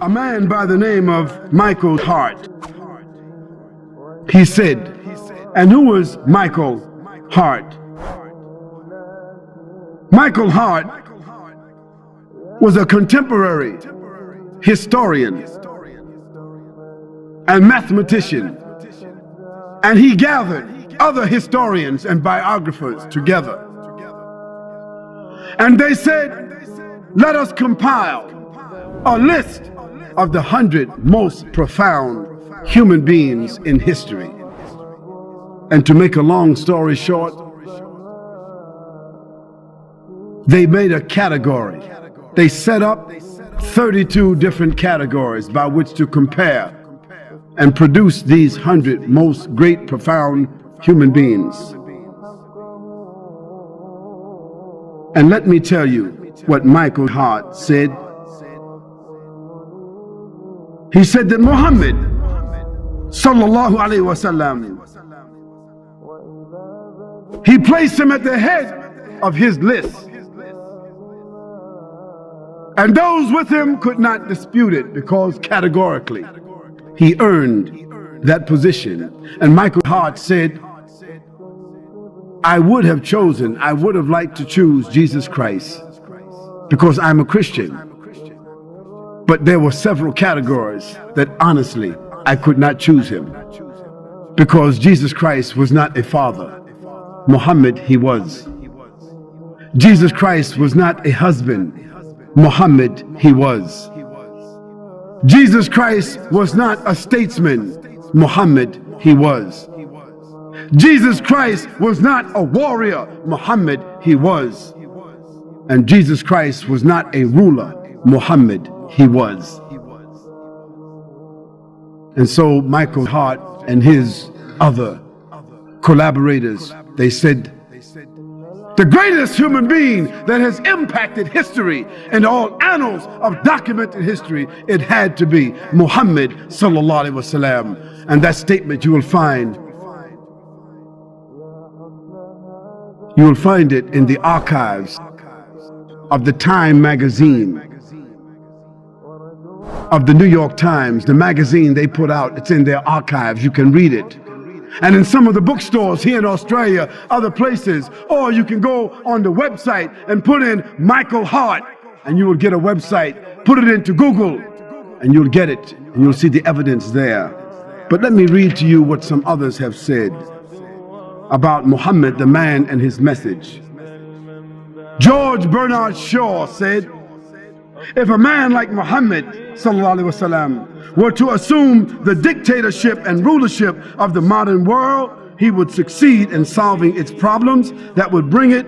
a man by the name of Michael Hart. He said, and who was Michael Hart? Michael Hart was a contemporary historian and mathematician, and he gathered other historians and biographers together. And they said, let us compile a list of the 100 most profound human beings in history. And to make a long story short, they made a category. They set up 32 different categories by which to compare and produce these 100 most great, profound human beings. And let me tell you what Michael Hart said. He said that Muhammad, sallallahu alayhi wasallam, he placed him at the head of his list. And those with him could not dispute it because categorically he earned that position. And Michael Hart said, I would have liked to choose Jesus Christ because I'm a Christian. But there were several categories that honestly I could not choose him because Jesus Christ was not a father. Muhammad, he was. Jesus Christ was not a husband. Muhammad, he was. Jesus Christ was not a statesman. Muhammad, he was. Jesus Christ was not a warrior. Muhammad, he was. And Jesus Christ was not a ruler. Muhammad, he was. And so Michael Hart and his other collaborators, they said, the greatest human being that has impacted history and all annals of documented history, it had to be Muhammad sallallahu alaihi wasallam. And that statement you will find it in the archives of the Time magazine, of the New York Times, the magazine they put out. It's in their archives. You can read it. And in some of the bookstores here in Australia, other places, or you can go on the website and put in Michael Hart, and you will get a website. Put it into Google, and you'll get it, and you'll see the evidence there. But let me read to you what some others have said about Muhammad, the man, and his message. George Bernard Shaw said, if a man like Muhammad sallallahu alaihi wasallam were to assume the dictatorship and rulership of the modern world, he would succeed in solving its problems that would bring it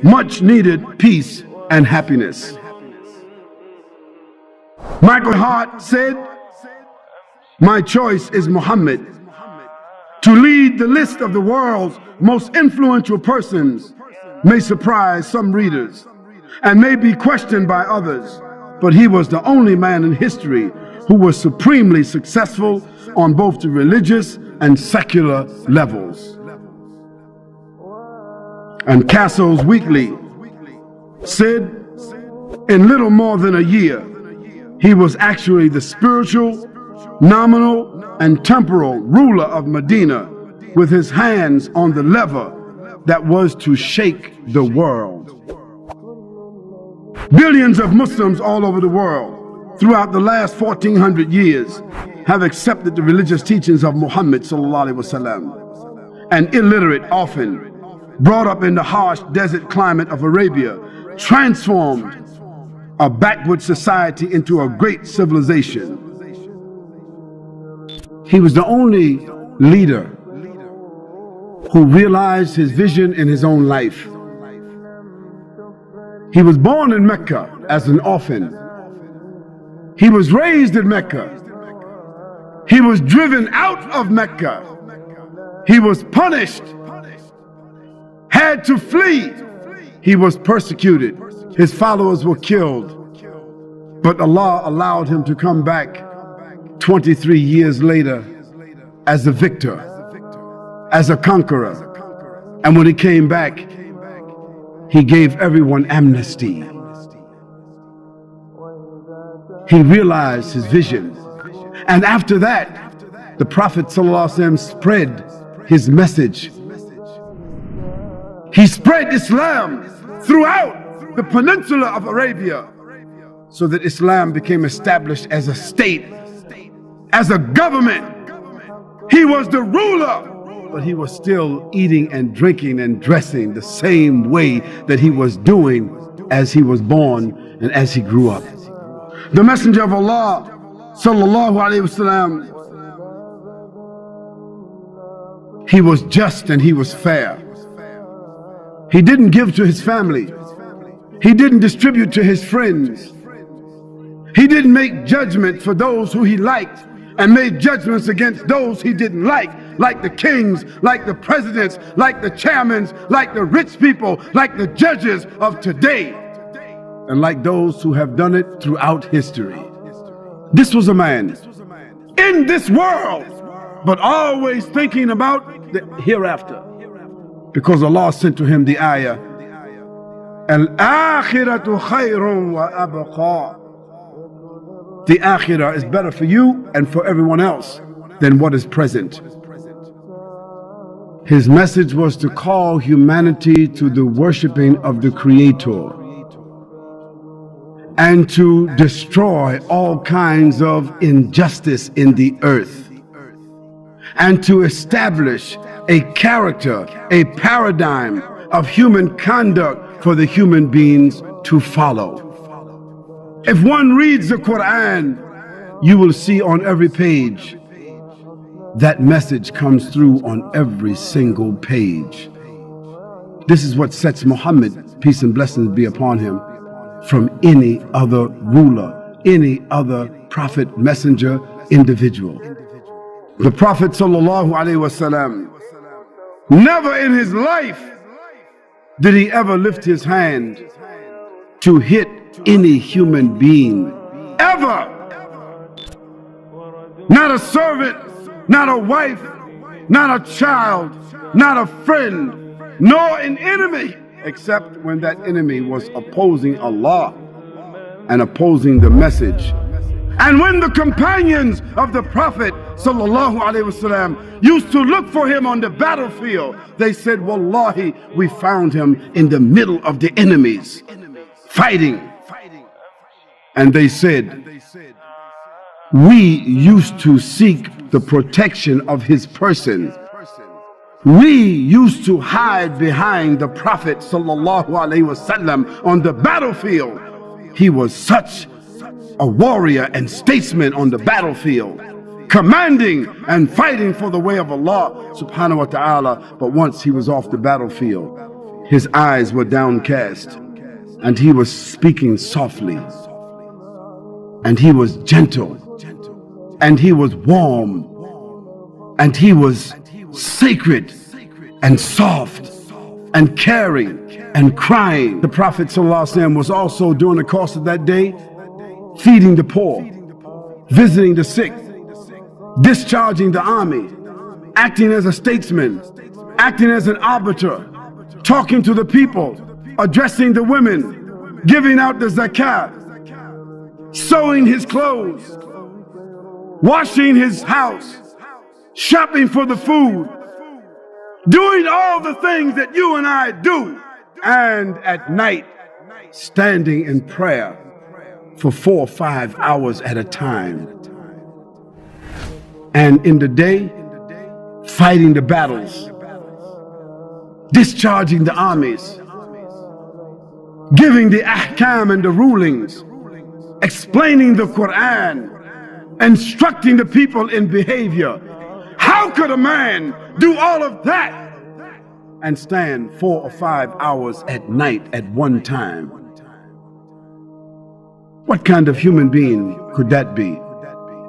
much needed peace and happiness. Michael Hart said, my choice is Muhammad. To lead the list of the world's most influential persons may surprise some readers and may be questioned by others, but he was the only man in history who was supremely successful on both the religious and secular levels. And Cassell's Weekly said, in little more than a year, he was actually the spiritual, nominal, and temporal ruler of Medina, with his hands on the lever that was to shake the world. Billions of Muslims all over the world throughout the last 1400 years have accepted the religious teachings of Muhammad sallallahu alaihi wasallam. And illiterate, often brought up in the harsh desert climate of Arabia, transformed a backward society into a great civilization. He was the only leader who realized his vision in his own life. He was born in Mecca as an orphan. He was raised in Mecca. He was driven out of Mecca. He was punished, had to flee. He was persecuted. His followers were killed. But Allah allowed him to come back 23 years later as a victor, as a conqueror. And when he came back, he gave everyone amnesty. he realized his vision. And after that, the Prophet ﷺ spread his message. He spread Islam throughout the peninsula of Arabia, so that Islam became established as a state, as a government. He was the ruler, but he was still eating and drinking and dressing the same way that he was doing as he was born and as he grew up. The Messenger of Allah, sallallahu alaihi wasallam, he was just and he was fair. He didn't give to his family. He didn't distribute to his friends. He didn't make judgment for those who he liked and made judgments against those he didn't like the kings, like the presidents, like the chairmen, like the rich people, like the judges of today, and like those who have done it throughout history. This was a man in this world, but always thinking about the hereafter, because Allah sent to him the ayah, Al-akhiratu khayrun wa abqa. The akhirah is better for you and for everyone else than what is present. His message was to call humanity to the worshiping of the Creator and to destroy all kinds of injustice in the earth, and to establish a character, a paradigm of human conduct for the human beings to follow. If one reads the Quran, you will see on every page that message comes through on every single page. This is what sets Muhammad, peace and blessings be upon him, from any other ruler, any other prophet, messenger, individual. The Prophet sallallahu alaihi wasallam, never in his life did he ever lift his hand to hit any human being, ever. Not a servant, not a wife, not a child, not a friend, nor an enemy, except when that enemy was opposing Allah and opposing the message. And when the companions of the Prophet sallallahu alaihi wasallam used to look for him on the battlefield, they said, Wallahi, we found him in the middle of the enemies, fighting. And they said, we used to seek the protection of his person. We used to hide behind the Prophet sallallahu alaihi wasallam on the battlefield. He was such a warrior and statesman on the battlefield, commanding and fighting for the way of Allah subhanahu wa ta'ala. But once he was off the battlefield, his eyes were downcast and he was speaking softly, and he was gentle, and he was warm, and he was sacred and soft and caring and crying. The Prophet ﷺ was also, during the course of that day, feeding the poor, visiting the sick, discharging the army, acting as a statesman, acting as an arbiter, talking to the people, addressing the women, giving out the zakat, sewing his clothes, washing his house, shopping for the food, doing all the things that you and I do, and at night standing in prayer for 4 or 5 hours at a time, and in the day fighting the battles, discharging the armies, giving the ahkam and the rulings, explaining the Quran, instructing the people in behavior. How could a man do all of that and stand 4 or 5 hours at night at one time? What kind of human being could that be?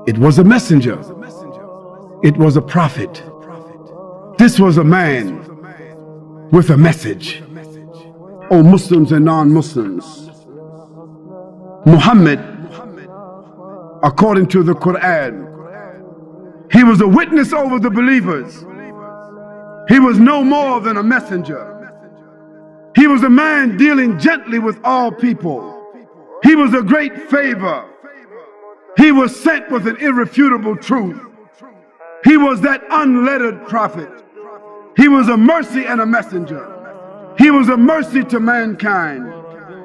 It was a messenger. It was a prophet. This was a man with a message. O Muslims and non-Muslims, Muhammad, according to the Quran, he was a witness over the believers. He was no more than a messenger. He was a man dealing gently with all people. He was a great favor. He was sent with an irrefutable truth. He was that unlettered prophet. He was a mercy and a messenger. He was a mercy to mankind.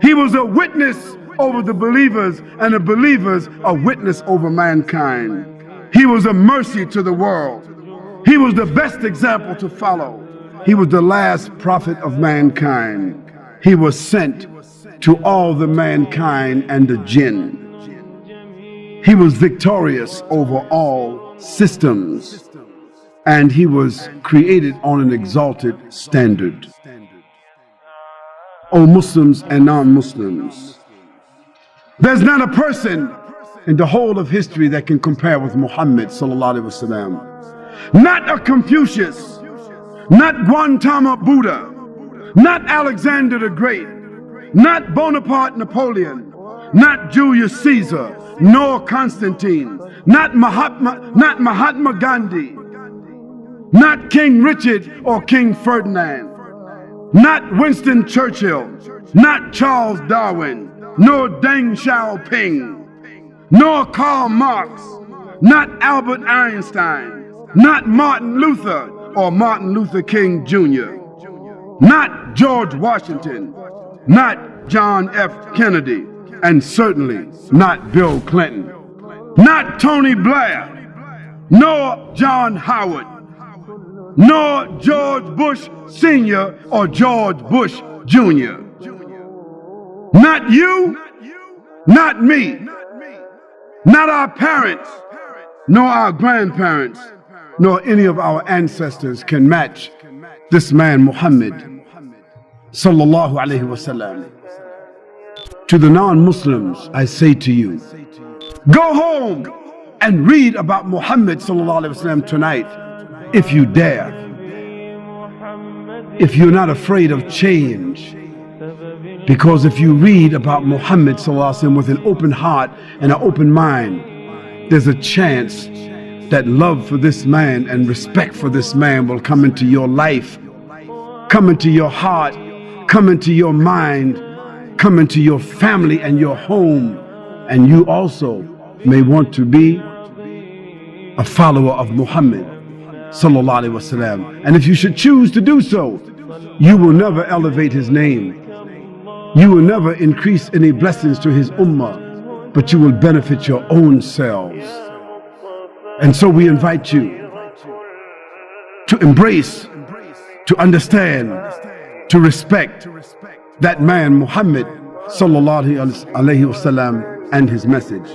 He was a witness over the believers, and the believers a witness over mankind. He was a mercy to the world. He was the best example to follow. He was the last prophet of mankind. He was sent to all the mankind and the jinn. He was victorious over all systems, and he was created on an exalted standard. O Muslims and non-Muslims, there's not a person in the whole of history that can compare with Muhammad sallallahu alaihi wasallam. Not a Confucius, not Gautama Buddha, not Alexander the Great, not Bonaparte Napoleon, not Julius Caesar, nor Constantine, not Mahatma Gandhi, not King Richard or King Ferdinand, not Winston Churchill, not Charles Darwin, nor Deng Xiaoping, nor Karl Marx, not Albert Einstein, not Martin Luther or Martin Luther King Jr., not George Washington, not John F. Kennedy, and certainly not Bill Clinton, not Tony Blair, nor John Howard, nor George Bush Sr. or George Bush Jr. Not you, not me, not our parents, nor our grandparents, nor any of our ancestors can match this man Muhammad sallallahu alaihi wasallam. To the non-Muslims, I say to you, go home and read about Muhammad sallallahu alaihi wasallam tonight, if you dare. If you're not afraid of change, because if you read about Muhammad sallallahu alaihi wasallam with an open heart and an open mind, there's a chance that love for this man and respect for this man will come into your life, come into your heart, come into your mind, come into your family and your home, and you also may want to be a follower of Muhammad sallallahu alaihi wasallam. And if you should choose to do so, you will never elevate his name, you will never increase any blessings to his ummah, but you will benefit your own selves. And so we invite you to embrace, to understand, to respect that man Muhammad sallallahu alaihi wasallam and his message.